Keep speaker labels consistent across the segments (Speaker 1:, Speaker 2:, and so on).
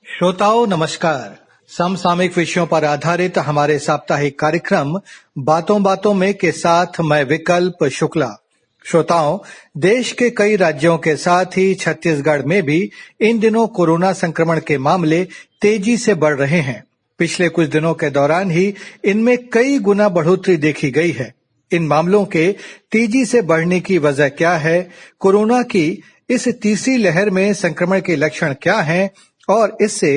Speaker 1: श्रोताओं नमस्कार। समसामयिक विषयों पर आधारित हमारे साप्ताहिक कार्यक्रम बातों बातों में के साथ मैं विकल्प शुक्ला। श्रोताओं, देश के कई राज्यों के साथ ही छत्तीसगढ़ में भी इन दिनों कोरोना संक्रमण के मामले तेजी से बढ़ रहे हैं। पिछले कुछ दिनों के दौरान ही इनमें कई गुना बढ़ोतरी देखी गई है। इन मामलों के तेजी से बढ़ने की वजह क्या है, कोरोना की इस तीसरी लहर में संक्रमण के लक्षण क्या हैं और इससे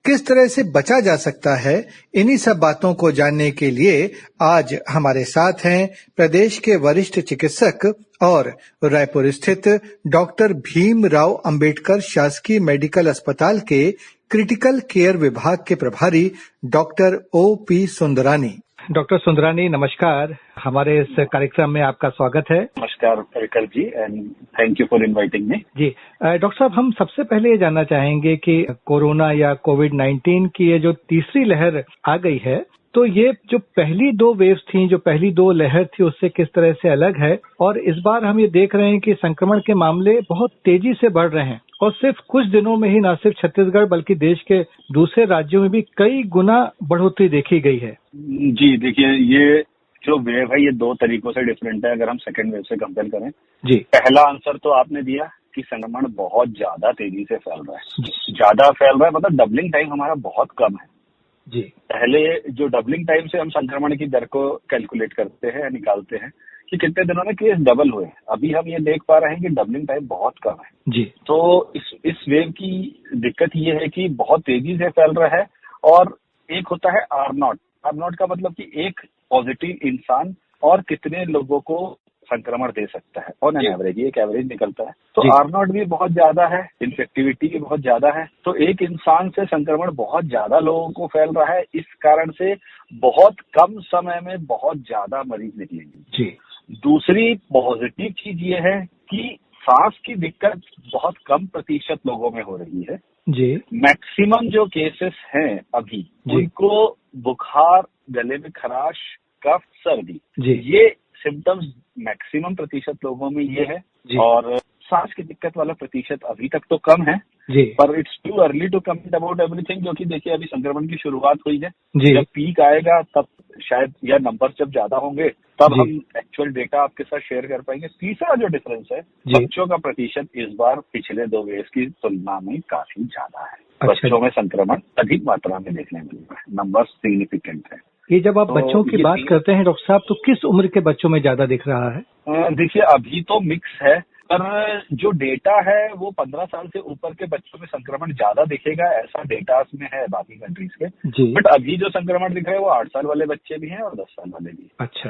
Speaker 1: किस तरह से बचा जा सकता है, इन्हीं सब बातों को जानने के लिए आज हमारे साथ हैं प्रदेश के वरिष्ठ चिकित्सक और रायपुर स्थित डॉक्टर भीमराव अंबेडकर शासकीय मेडिकल अस्पताल के क्रिटिकल केयर विभाग के प्रभारी doctor O.P. Sundarani. Doctor Sundarani नमस्कार, हमारे इस कार्यक्रम में आपका स्वागत है।
Speaker 2: नमस्कार Vikalp ji and thank you for inviting me.
Speaker 1: जी डॉक्टर साहब, हम सबसे पहले ये जानना चाहेंगे कि कोरोना या कोविड-19 की ये जो तीसरी लहर आ गई है, तो ये जो पहली दो वेव्स थी, जो पहली दो लहर थी, उससे किस तरह से अलग है। और इस बार हम ये देख रहे हैं कि संक्रमण के मामले बहुत तेजी से बढ़ रहे हैं और सिर्फ कुछ दिनों में ही न सिर्फ छत्तीसगढ़ बल्कि देश के दूसरे राज्यों में भी कई गुना बढ़ोतरी देखी गई है।
Speaker 2: जी देखिए, ये जो वेव है ये दो तरीकों से डिफरेंट है अगर हम सेकेंड वेव से कंपेयर करें।
Speaker 1: जी,
Speaker 2: पहला आंसर तो आपने दिया कि संक्रमण बहुत ज्यादा तेजी से फैल रहा है। ज्यादा फैल रहा है मतलब डबलिंग टाइम हमारा बहुत कम है।
Speaker 1: जी,
Speaker 2: पहले जो डबलिंग टाइम से हम संक्रमण की दर को कैलकुलेट करते हैं, निकालते हैं कि कितने दिनों में केस डबल हुए, अभी हम ये देख पा रहे हैं कि डबलिंग टाइम बहुत कम है।
Speaker 1: जी,
Speaker 2: तो इस वेव की दिक्कत ये है कि बहुत तेजी से फैल रहा है। और एक होता है R0 का मतलब कि एक पॉजिटिव इंसान और कितने लोगों को संक्रमण दे सकता है ऑन एन एवरेज, ये एक एवरेज निकलता है। तो R0 भी बहुत ज्यादा है, इन्फेक्टिविटी भी बहुत ज्यादा है। तो एक इंसान से संक्रमण बहुत ज्यादा लोगों को फैल रहा है, इस कारण से बहुत कम समय में बहुत ज्यादा मरीज निकलेंगे।
Speaker 1: जी,
Speaker 2: दूसरी पॉजिटिव चीज ये है कि सांस की दिक्कत बहुत कम प्रतिशत लोगों में हो रही है।
Speaker 1: जी,
Speaker 2: मैक्सिमम जो केसेस हैं अभी उनको बुखार, गले में खराश, कफ, सर्दी, ये सिम्टम्स मैक्सिमम प्रतिशत लोगों में ये है। और सांस की दिक्कत वाला प्रतिशत अभी तक तो कम है, पर it's too early to comment about everything, क्योंकि देखिए अभी संक्रमण की शुरुआत हुई है। जब पीक आएगा तब शायद या नंबर जब ज्यादा होंगे तब हम एक्चुअल डेटा आपके साथ शेयर कर पाएंगे। तीसरा जो डिफरेंस है, बच्चों का प्रतिशत इस बार पिछले दो वेव की तुलना में काफी ज्यादा है। बच्चों में संक्रमण अधिक मात्रा में देखने मिल रहा है, नंबर सिग्निफिकेंट है।
Speaker 1: ये जब आप बच्चों की बात करते हैं डॉक्टर साहब, तो किस उम्र के बच्चों में ज्यादा दिख रहा है?
Speaker 2: देखिए अभी तो मिक्स है, पर जो डेटा है वो 15 साल से ऊपर के बच्चों में संक्रमण ज्यादा दिखेगा, ऐसा डेटा में है बाकी कंट्रीज के। बट अभी जो संक्रमण दिख रहा है वो 8 साल वाले बच्चे भी हैं और 10 साल वाले भी।
Speaker 1: अच्छा।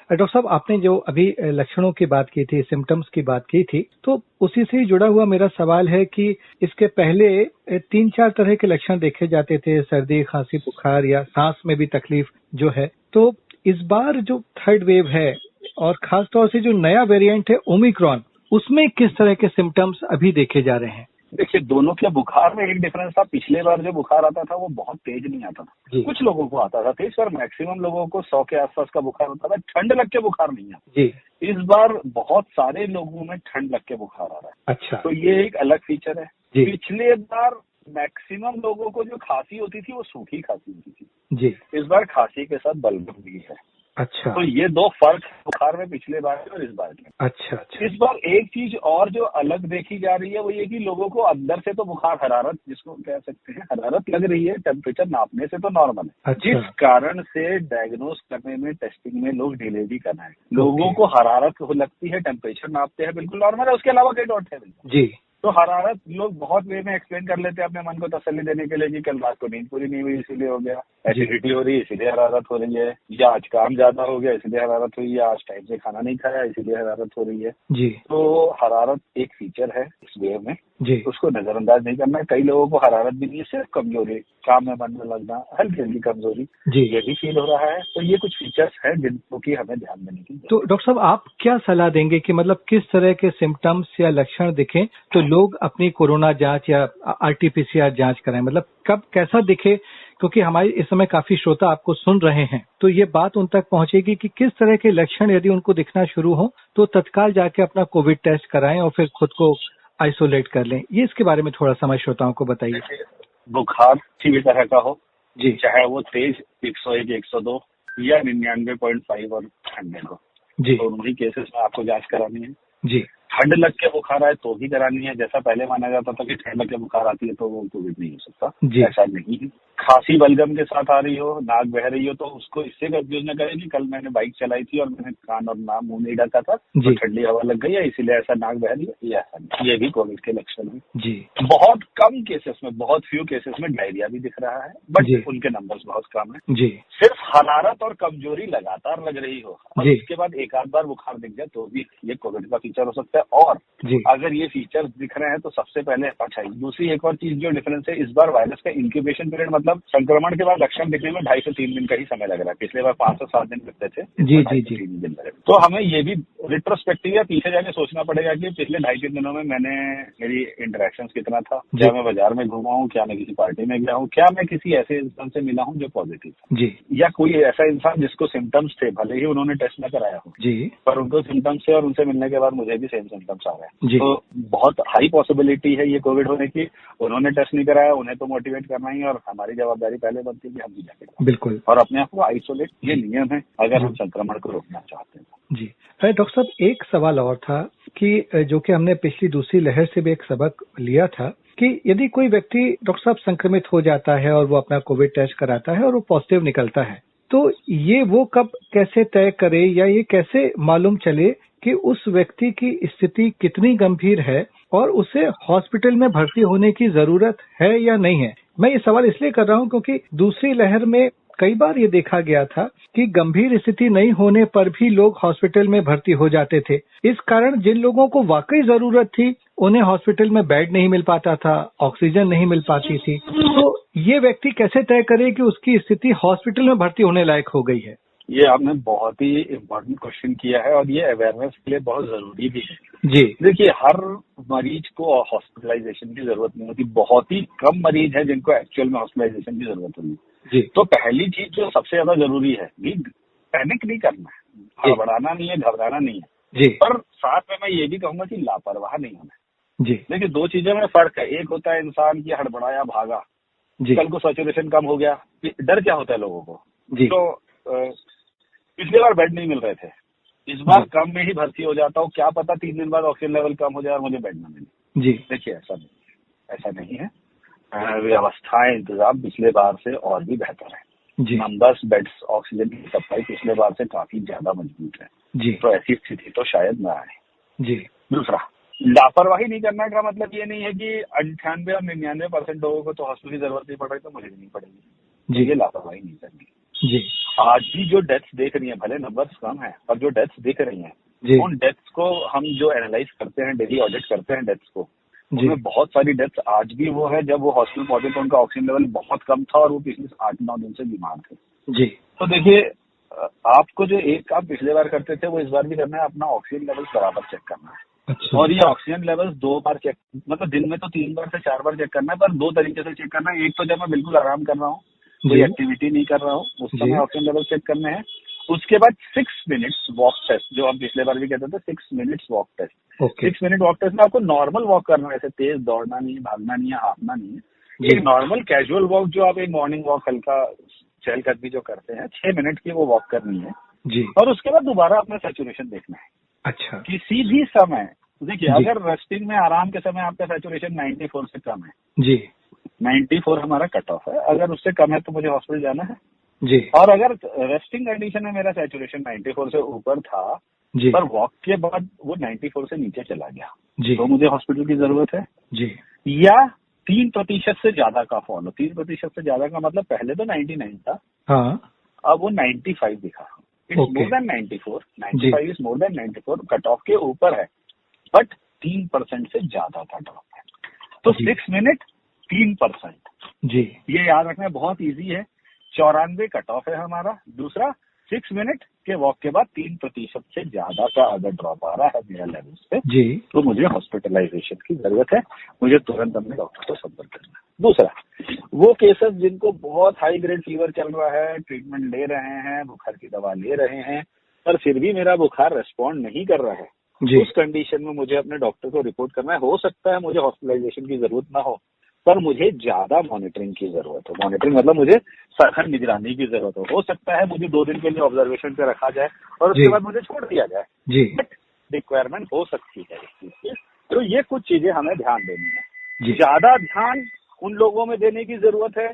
Speaker 1: डॉक्टर साहब, आपने जो अभी लक्षणों की बात की थी, सिम्टम्स की बात की थी, तो उसी से ही जुड़ा हुआ मेरा सवाल है कि इसके पहले 3-4 तरह के लक्षण देखे जाते थे, सर्दी, खांसी, बुखार या सांस में भी तकलीफ जो है। तो इस बार जो थर्ड वेव है और खासतौर से जो नया वेरिएंट है ओमिक्रॉन, उसमें किस तरह के सिम्टम्स अभी देखे जा रहे हैं?
Speaker 2: देखिए दोनों के बुखार में एक डिफरेंस था। पिछले बार जो बुखार आता था वो बहुत तेज नहीं आता था, कुछ लोगों को आता था तेज, पर मैक्सिमम लोगों को 100 के आसपास का बुखार होता था। ठंड लग के बुखार नहीं आता। इस बार बहुत सारे लोगों में ठंड लग के बुखार आ रहा है। अच्छा, तो ये एक अलग फीचर है। पिछले बार मैक्सिमम लोगों को जो खांसी होती थी वो सूखी खांसी होती थी, इस बार खांसी के साथ बलगम भी है। अच्छा, तो ये दो फर्क बुखार में पिछले बार और इस बार में। अच्छा। इस बार एक चीज और जो अलग देखी जा रही है वो ये कि लोगों को अंदर से तो बुखार, हरारत जिसको कह सकते हैं, हरारत लग रही है, टेम्परेचर नापने से तो नॉर्मल है। अच्छा। जिस कारण से डायग्नोस करने में, टेस्टिंग में लोग डिले भी करना है। लोगों को हरारत लगती है, टेम्परेचर नापते हैं, बिल्कुल नॉर्मल है, उसके अलावा कोई डॉट है बिल्कुल। तो हरारत लोग बहुत वे में एक्सप्लेन कर लेते हैं अपने मन को तसल्ली देने के लिए कि कल रात को नींद पूरी नहीं हुई इसीलिए हो गया, एसिडिटी हो रही है इसीलिए हरारत हो रही है, या आज काम ज्यादा हो गया इसलिए हरारत हुई, या आज टाइम से खाना नहीं खाया इसीलिए हरारत हो रही है। तो हरारत एक फीचर है इस वेव में, उसको नजरअंदाज नहीं करना है। कई लोगों को हरारत भी नहीं है, सिर्फ कमजोरी, काम में मन में लगना, हल्की हल्की कमजोरी ये भी फील हो रहा है। तो ये कुछ फीचर्स हैं जिनको की हमें ध्यान देने की।
Speaker 1: तो डॉक्टर साहब, आप क्या सलाह देंगे कि मतलब किस तरह के सिम्टम्स या लक्षण दिखें तो लोग अपनी कोरोना जांच या RT-PCR जांच कराएं? मतलब कब कैसा दिखे, क्योंकि हमारे इस समय काफी श्रोता आपको सुन रहे हैं, तो ये बात उन तक पहुंचेगी कि किस तरह के लक्षण यदि उनको दिखना शुरू हो तो तत्काल जाके अपना कोविड टेस्ट कराएं और फिर खुद को आइसोलेट कर लें, ये इसके बारे में थोड़ा सा हमारे श्रोताओं को बताइए।
Speaker 2: बुखार किसी भी तरह का हो
Speaker 1: जी,
Speaker 2: चाहे वो तेज 101, 102 या 99.5 और 100 हो,
Speaker 1: जी,
Speaker 2: तो उन्हीं केसेस में आपको जांच करानी है।
Speaker 1: जी,
Speaker 2: ठंड लग के बुखार आए तो भी करानी है। जैसा पहले माना जाता था कि ठंड लग के बुखार आती है तो वो कोविड नहीं हो सकता,
Speaker 1: जी,
Speaker 2: ऐसा नहीं है। खांसी बलगम के साथ आ रही हो, नाक बह रही हो, तो उसको इससे कंफ्यूज न करें कि कल मैंने बाइक चलाई थी और मैंने कान और मुंह नहीं ढका था तो
Speaker 1: जी,
Speaker 2: ठंडी हवा लग गई है इसीलिए ऐसा नाक बह रही है, ये ऐसा नहीं। ये भी कोविड के लक्षण है।
Speaker 1: जी,
Speaker 2: बहुत कम केसेस में, बहुत फ्यू केसेस में डायरिया भी दिख रहा है,
Speaker 1: जी,
Speaker 2: बट उनके नंबर्स बहुत कम है।
Speaker 1: जी,
Speaker 2: सिर्फ हरारत और कमजोरी लगातार लग रही हो और
Speaker 1: जी,
Speaker 2: उसके बाद एक आध बार बुखार दिख जाए तो भी ये कोविड का फीचर हो सकता है। और
Speaker 1: जी,
Speaker 2: अगर ये फीचर्स दिख रहे हैं तो सबसे पहले अच्छा, दूसरी एक और चीज जो डिफरेंस है, इस बार वायरस का इंक्यूबेशन पीरियड, मतलब संक्रमण के बाद लक्षण दिखने में 2.5 से 3 दिन का ही समय लग रहा है। पिछले बार 5 से 7 दिन लगते थे, इस
Speaker 1: जी,
Speaker 2: बार
Speaker 1: जी,
Speaker 2: 2.5 से
Speaker 1: जी,
Speaker 2: 3 दिन लग रहे। तो हमें ये भी रिट्रोस्पेक्टिव या पीछे जाके सोचना पड़ेगा कि पिछले 2.5-3 दिनों में मेरी इंटरेक्शन कितना था, क्या मैं बाजार में घूमा हूँ, क्या मैं किसी पार्टी में गया हूँ, क्या मैं किसी ऐसे इंसान से मिला हूँ जो पॉजिटिव था,
Speaker 1: जी,
Speaker 2: या कोई ऐसा इंसान जिसको सिम्टम्स थे, भले ही उन्होंने टेस्ट न कराया हो,
Speaker 1: जी,
Speaker 2: पर उनको सिम्टम्स थे और उनसे मिलने के बाद मुझे भी सेम सिम्टम्स आ रहे हैं।
Speaker 1: जी,
Speaker 2: तो बहुत हाई पॉसिबिलिटी है ये कोविड होने की। उन्होंने टेस्ट नहीं कराया, उन्हें तो मोटिवेट करना ही है और हमारी जवाबदारी पहले बनती है कि हम भी जाके कराएं
Speaker 1: बिल्कुल,
Speaker 2: और अपने आप को आइसोलेट। ये नियम है अगर हम संक्रमण को रोकना चाहते हैं।
Speaker 1: जी। डॉक्टर साहब, एक सवाल और था कि जो कि हमने पिछली दूसरी लहर से भी एक सबक लिया था कि यदि कोई व्यक्ति डॉक्टर साहब संक्रमित हो जाता है और वो अपना कोविड टेस्ट कराता है और वो पॉजिटिव निकलता है, तो ये वो कब कैसे तय करे या ये कैसे मालूम चले कि उस व्यक्ति की स्थिति कितनी गंभीर है और उसे हॉस्पिटल में भर्ती होने की जरूरत है या नहीं है? मैं ये सवाल इसलिए कर रहा हूं क्योंकि दूसरी लहर में कई बार ये देखा गया था कि गंभीर स्थिति नहीं होने पर भी लोग हॉस्पिटल में भर्ती हो जाते थे। इस कारण जिन लोगों को वाकई जरूरत थी उन्हें हॉस्पिटल में बेड नहीं मिल पाता था, ऑक्सीजन नहीं मिल पाती थी। तो ये व्यक्ति कैसे तय करे कि उसकी स्थिति हॉस्पिटल में भर्ती होने लायक हो गई है?
Speaker 2: ये आपने बहुत ही इम्पोर्टेंट क्वेश्चन किया है और ये अवेयरनेस के लिए बहुत जरूरी भी है।
Speaker 1: जी,
Speaker 2: देखिए, हर मरीज को हॉस्पिटलाइजेशन की जरूरत नहीं होती, बहुत ही कम मरीज है जिनको एक्चुअल में हॉस्पिटलाइजेशन की जरूरत होगी।
Speaker 1: जी,
Speaker 2: तो पहली चीज जो सबसे ज्यादा जरूरी है कि पैनिक नहीं करना है, हड़बड़ाना नहीं है, घबराना नहीं है,
Speaker 1: जी,
Speaker 2: पर साथ में मैं ये भी कहूंगा कि लापरवाह नहीं होना है।
Speaker 1: जी,
Speaker 2: देखिए, दो चीजों में फर्क है। एक होता है इंसान की हड़बड़ाया भागा,
Speaker 1: जी,
Speaker 2: कल को सैचुरेशन कम हो गया, डर क्या होता है लोगों को।
Speaker 1: जी,
Speaker 2: तो पिछली बार बेड नहीं मिल रहे थे, इस बार कम में ही भर्ती हो जाता हूँ, क्या पता 3 दिन बाद ऑक्सीजन लेवल कम हो जाए और मुझे बेड न मिले।
Speaker 1: जी,
Speaker 2: देखिए, ऐसा नहीं है। व्यवस्थाएं, इंतजाम पिछले बार से और भी बेहतर है।
Speaker 1: जी,
Speaker 2: नंबर्स, बेड्स, ऑक्सीजन की सप्लाई पिछले बार से काफी ज्यादा मजबूत है।
Speaker 1: जी,
Speaker 2: तो ऐसी स्थिति तो शायद न आए।
Speaker 1: जी,
Speaker 2: दूसरा, लापरवाही नहीं करने का मतलब ये नहीं है कि 98 और 99% लोगों को तो हॉस्पिटल की जरूरत नहीं पड़ रही तो मुझे भी नहीं पड़ेगी, तो
Speaker 1: जी,
Speaker 2: ये लापरवाही नहीं करनी।
Speaker 1: जी,
Speaker 2: आज भी जो डेथ्स देख रही है, भले नंबर्स कम है पर जो डेथ्स दिख रही हैं,
Speaker 1: जी,
Speaker 2: उन डेथ्स को हम जो एनालाइज करते हैं, डेली ऑडिट करते हैं डेथ्स को,
Speaker 1: जी,
Speaker 2: उसमें बहुत सारी डेथ्स आज भी वो है जब वो हॉस्पिटल पहुंचे तो उनका ऑक्सीजन लेवल बहुत कम था और वो पिछले 8-9 दिन से बीमार थे।
Speaker 1: जी,
Speaker 2: तो देखिए, आपको जो एक काम पिछले बार करते थे वो इस बार भी करना है, अपना ऑक्सीजन लेवल बराबर चेक करना है।
Speaker 1: अच्छा,
Speaker 2: और ये ऑक्सीजन लेवल्स 2 बार चेक, मतलब दिन में तो 3 बार से 4 बार चेक करना है, पर 2 तरीके से चेक करना है। एक तो जब मैं बिल्कुल आराम कर रहा हूँ, कोई
Speaker 1: जी,
Speaker 2: एक्टिविटी नहीं कर रहा हूँ, उस
Speaker 1: जी,
Speaker 2: समय ऑक्सीजन लेवल चेक करने हैं। उसके बाद 6 मिनट्स वॉक टेस्ट, जो हम पिछले बार भी कहते थे, 6 minutes walk test.
Speaker 1: Okay,
Speaker 2: 6 minute walk test में आपको नॉर्मल वॉक करना है, ऐसे तेज दौड़ना नहीं है, भागना नहीं है, हाँफना नहीं है।
Speaker 1: जी,
Speaker 2: एक नॉर्मल कैजुअल वॉक, जो आप एक मॉर्निंग वॉक हल्का चहलकदमी जो करते हैं, 6 मिनट की वो वॉक करनी है।
Speaker 1: जी,
Speaker 2: और उसके बाद दोबारा अपना सैचुरेशन देखना है
Speaker 1: अच्छा,
Speaker 2: किसी भी समय। देखिए,
Speaker 1: जी,
Speaker 2: अगर रेस्टिंग में, आराम के समय आपका सैचुरेशन 94 से कम है,
Speaker 1: जी,
Speaker 2: 94 हमारा कट ऑफ है, अगर उससे कम है तो मुझे हॉस्पिटल जाना है।
Speaker 1: जी,
Speaker 2: और अगर रेस्टिंग कंडीशन में मेरा सैचुरेशन 94 से ऊपर था,
Speaker 1: जी,
Speaker 2: पर वॉक के बाद वो 94 से नीचे चला गया,
Speaker 1: जी,
Speaker 2: तो मुझे हॉस्पिटल की जरूरत है।
Speaker 1: जी,
Speaker 2: या 3% से ज्यादा का फॉलो, 3% से ज्यादा का मतलब पहले तो 99 था,
Speaker 1: हाँ,
Speaker 2: अब वो 95 दिखा। इट्स
Speaker 1: ओके,
Speaker 2: मोर देन 94,
Speaker 1: जी,
Speaker 2: 95 is more than 94, cut off के ऊपर है, बट 3% से ज्यादा का ड्रॉप है। तो
Speaker 1: जी,
Speaker 2: 6 मिनट 3%,
Speaker 1: जी,
Speaker 2: ये याद रखना बहुत इजी है। 94 कट ऑफ है हमारा। दूसरा, 6 मिनट के वॉक के बाद 3% से ज्यादा का अगर ड्रॉप आ रहा है मेरा लेवल्स पे,
Speaker 1: जी,
Speaker 2: तो मुझे हॉस्पिटलाइजेशन की जरूरत है, मुझे तुरंत अपने डॉक्टर से संपर्क करना है। दूसरा, वो केसेस जिनको बहुत हाई ग्रेड फीवर चल रहा है, ट्रीटमेंट ले रहे हैं, बुखार की दवा ले रहे हैं, पर फिर भी मेरा बुखार रेस्पॉन्ड नहीं कर रहा है, उस कंडीशन में मुझे अपने डॉक्टर को रिपोर्ट करना है। हो सकता है मुझे हॉस्पिटलाइजेशन की जरूरत ना हो, पर मुझे ज्यादा मॉनिटरिंग की जरूरत हो। मॉनिटरिंग मतलब मुझे सघन निगरानी की जरूरत हो सकता है मुझे 2 दिन के लिए ऑब्जर्वेशन पे रखा जाए और उसके बाद मुझे छोड़ दिया जाए, बट रिक्वायरमेंट हो सकती है इस चीज की। तो ये कुछ चीजें हमें ध्यान देनी है। ज्यादा ध्यान उन लोगों में देने की जरूरत है,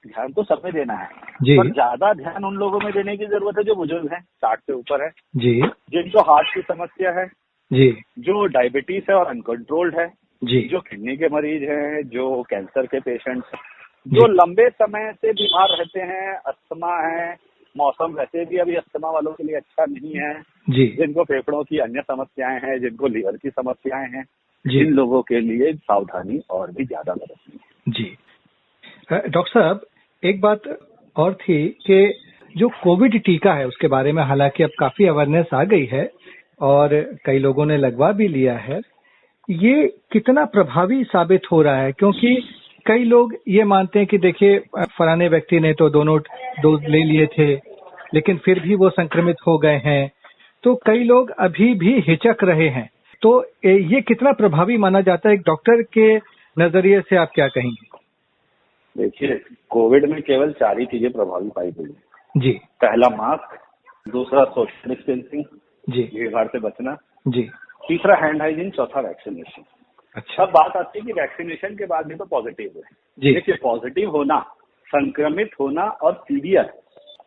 Speaker 2: ध्यान तो सब में देना है, पर ज्यादा ध्यान उन लोगों में देने की जरूरत है जो बुजुर्ग हैं, 60 से ऊपर है, जिनको हार्ट की समस्या है, जो डायबिटीज है और अनकंट्रोल्ड है, जो किडनी के मरीज हैं, जो कैंसर के पेशेंट्स, जो लंबे समय से बीमार रहते हैं, अस्थमा है, मौसम वैसे भी अभी अस्थमा वालों के लिए अच्छा नहीं है, जिनको फेफड़ों की अन्य समस्याएं हैं, जिनको लीवर की समस्याएं हैं, जिन लोगों के लिए सावधानी और भी ज्यादा बरतनी है।
Speaker 1: जी डॉक्टर साहब, एक बात और थी कि जो कोविड टीका है उसके बारे में हालांकि अब काफी अवेयरनेस आ गई है और कई लोगों ने लगवा भी लिया है, ये कितना प्रभावी साबित हो रहा है? क्योंकि कई लोग ये मानते हैं कि देखिए फलाने व्यक्ति ने तो दोनों डोज ले लिए थे लेकिन फिर भी वो संक्रमित हो गए हैं, तो कई लोग अभी भी हिचक रहे हैं। तो ये कितना प्रभावी माना जाता है? एक डॉक्टर के नजरिए से आप क्या कहेंगे?
Speaker 2: देखिए, कोविड में केवल 4 ही चीजें प्रभावी पाई गई
Speaker 1: जी।
Speaker 2: पहला मास्क, दूसरा सोशल डिस्टेंसिंग,
Speaker 1: जी,
Speaker 2: भीड़ भाड़ से बचना,
Speaker 1: जी,
Speaker 2: तीसरा हैंड हाइजीन, चौथा वैक्सीनेशन।
Speaker 1: अच्छा।
Speaker 2: अब बात आती है कि वैक्सीनेशन के बाद भी तो पॉजिटिव हुए। देखिए, पॉजिटिव होना, संक्रमित होना और सीवियर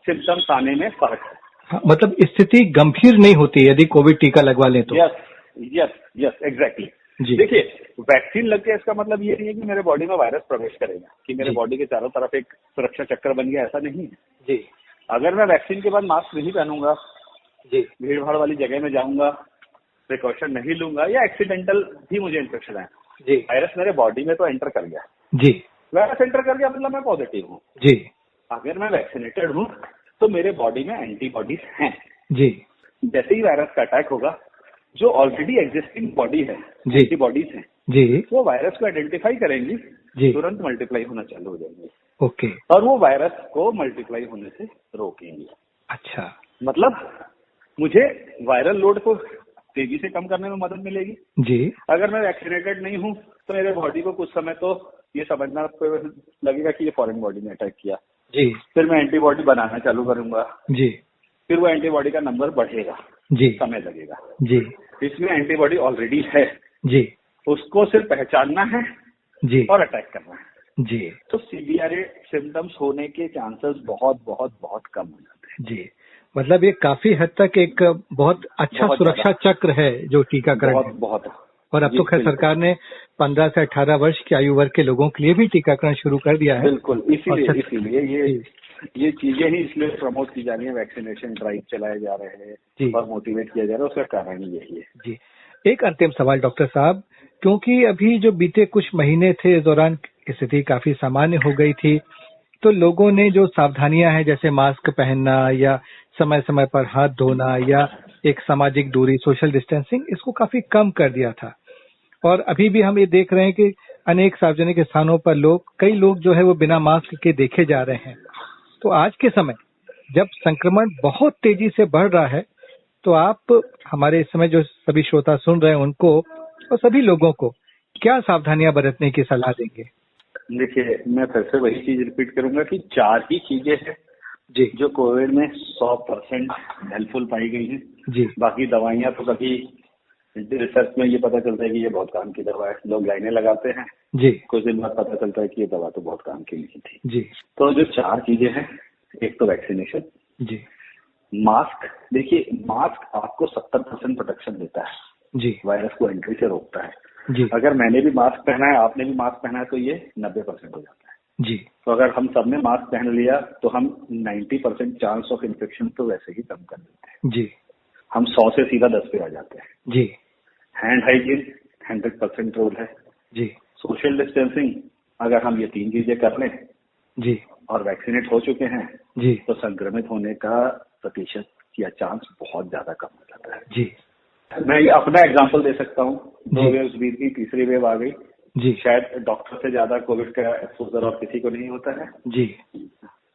Speaker 2: सिम्टम्स आने में फर्क है।
Speaker 1: हाँ, मतलब स्थिति गंभीर नहीं होती यदि कोविड टीका लगवा लें तो।
Speaker 2: Yes exactly. देखिए, वैक्सीन लग के इसका मतलब ये नहीं है कि मेरे बॉडी में वायरस प्रवेश करेगा, कि मेरे बॉडी के चारों तरफ एक सुरक्षा चक्र बन गया, ऐसा नहीं है जी। अगर मैं वैक्सीन के बाद मास्क नहीं पहनूंगा जी, भीड़ भाड़ वाली जगह में जाऊंगा, प्रिकॉशन नहीं लूंगा या एक्सीडेंटल भी मुझे इन्फेक्शन है जी, वायरस मेरे बॉडी में तो एंटर कर गया जी, वायरस एंटर कर गया मतलब मैं पॉजिटिव हूँ जी। अगर मैं वैक्सीनेटेड हूँ तो मेरे बॉडी में एंटीबॉडीज हैं जी। जैसे ही वायरस का अटैक होगा, जो ऑलरेडी एग्जिस्टिंग बॉडी है, एंटीबॉडीज हैं जी, वो वायरस को आइडेंटिफाई करेंगी जी, तुरंत मल्टीप्लाई होना चालू हो जाएंगे ओके, और वो वायरस को मल्टीप्लाई होने से रोकेंगे। अच्छा, मतलब मुझे वायरल लोड को तेजी से कम करने में मदद मिलेगी जी। अगर मैं वैक्सीनेटेड नहीं हूँ तो मेरे बॉडी को कुछ समय तो ये समझना लगेगा कि ये फॉरेन बॉडी ने अटैक किया जी, फिर मैं एंटीबॉडी बनाना चालू करूंगा जी, फिर वो एंटीबॉडी का नंबर बढ़ेगा जी, समय लगेगा जी। इसमें एंटीबॉडी ऑलरेडी है जी, उसको सिर्फ पहचानना है जी और अटैक करना है जी। तो सीवियर सिम्टम्स होने के चांसेस बहुत बहुत बहुत कम हो जाते हैं जी। मतलब ये काफी हद तक एक बहुत अच्छा सुरक्षा चक्र है जो टीकाकरण है। बहुत और अब तो खैर सरकार ने 15 से 18 वर्ष की आयु वर्ग के लोगों के लिए भी टीकाकरण शुरू कर दिया है। बिल्कुल, इसीलिए ये चीजें ही इसलिए प्रमोट की जा रही है, वैक्सीनेशन ड्राइव चलाए जा रहे हैं और मोटिवेट किया जा रहा है, उसका कारण ही यही है जी। एक अंतिम सवाल डॉक्टर साहब, क्योंकि अभी जो बीते कुछ महीने थे इस दौरान स्थिति काफी सामान्य हो गई थी, तो लोगों ने जो सावधानियां हैं जैसे मास्क पहनना या समय समय पर हाथ धोना या एक सामाजिक दूरी सोशल डिस्टेंसिंग, इसको काफी कम कर दिया था। और अभी भी हम ये देख रहे हैं कि अनेक सार्वजनिक स्थानों पर कई लोग जो है वो बिना मास्क के देखे जा रहे हैं। तो आज के समय जब संक्रमण बहुत तेजी से बढ़ रहा है, तो आप हमारे इस समय जो सभी श्रोता सुन रहे हैं उनको और सभी लोगों को क्या सावधानियां बरतने की सलाह देंगे? देखिए, मैं फिर से वही चीज रिपीट करूंगा कि 4 ही चीजें हैं जी जो कोविड में 100% हेल्पफुल पाई गई है जी। बाकी दवाइयां तो कभी रिसर्च में ये पता चलता है कि ये बहुत काम की दवा है, लोग लाइनें लगाते हैं जी, कुछ दिन बाद पता चलता है कि ये दवा तो बहुत काम की नहीं थी जी। तो जो 4 चीजें हैं, एक तो वैक्सीनेशन जी, मास्क। देखिए, मास्क आपको 70% प्रोटेक्शन देता है जी, वायरस को एंट्री से रोकता है जी। अगर मैंने भी मास्क पहना है, आपने भी मास्क पहना है, तो ये 90% हो जाता है जी। तो अगर हम सब ने मास्क पहन लिया तो हम 90% चांस ऑफ इन्फेक्शन तो वैसे ही कम कर देते हैं जी। हम 100 से सीधा 10 पे आ जाते हैं जी। हैंड हाइजीन 100% रूल है जी। सोशल डिस्टेंसिंग, अगर हम ये 3 चीजें कर लें जी और वैक्सीनेट हो चुके हैं जी, तो संक्रमित होने का प्रतिशत या चांस बहुत ज्यादा कम हो जाता है जी। मैं अपना एग्जांपल दे सकता हूँ, 2 वेव्स बीत गई, तीसरी वेव आ गई जी। शायद डॉक्टर से ज्यादा कोविड का एक्सपोजर और किसी को नहीं होता है जी।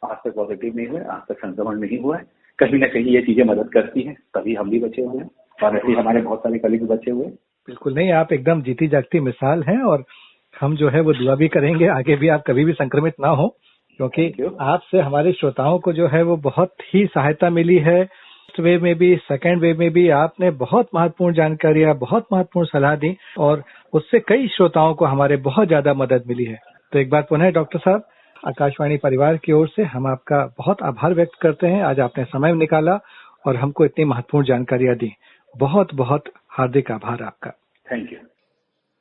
Speaker 2: आज तक पॉजिटिव नहीं हुए, आज तक संक्रमण नहीं हुआ है, कहीं ना कहीं ये चीजें मदद करती हैं, तभी हम भी बचे हुए हैं। और ऐसे हमारे बहुत सारे कलीग बचे हुए।
Speaker 1: बिल्कुल नहीं, आप एकदम जीती जागती मिसाल हैं और हम जो है वो दुआ भी करेंगे आगे भी आप कभी भी संक्रमित ना हो, क्योंकि आपसे हमारे श्रोताओं को जो है वो बहुत ही सहायता मिली है। फर्स्ट वेव में भी, सेकेंड वेव में भी आपने बहुत महत्वपूर्ण जानकारियां, बहुत महत्वपूर्ण सलाह दी और उससे कई श्रोताओं को हमारे बहुत ज्यादा मदद मिली है। तो एक बार पुनः डॉक्टर साहब, आकाशवाणी परिवार की ओर से हम आपका बहुत आभार व्यक्त करते हैं। आज आपने समय निकाला और हमको इतनी महत्वपूर्ण जानकारियां दी। बहुत बहुत हार्दिक आभार आपका।
Speaker 2: Thank you.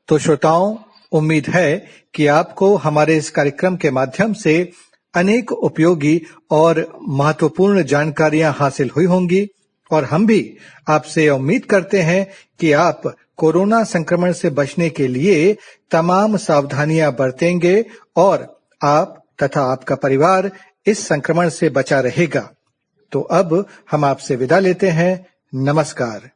Speaker 1: तो श्रोताओं, उम्मीद है कि आपको हमारे इस कार्यक्रम के माध्यम से अनेक उपयोगी और महत्वपूर्ण जानकारियां हासिल हुई होंगी और हम भी आपसे उम्मीद करते हैं कि आप कोरोना संक्रमण से बचने के लिए तमाम सावधानियां बरतेंगे और आप तथा आपका परिवार इस संक्रमण से बचा रहेगा। तो अब हम आपसे विदा लेते हैं। नमस्कार।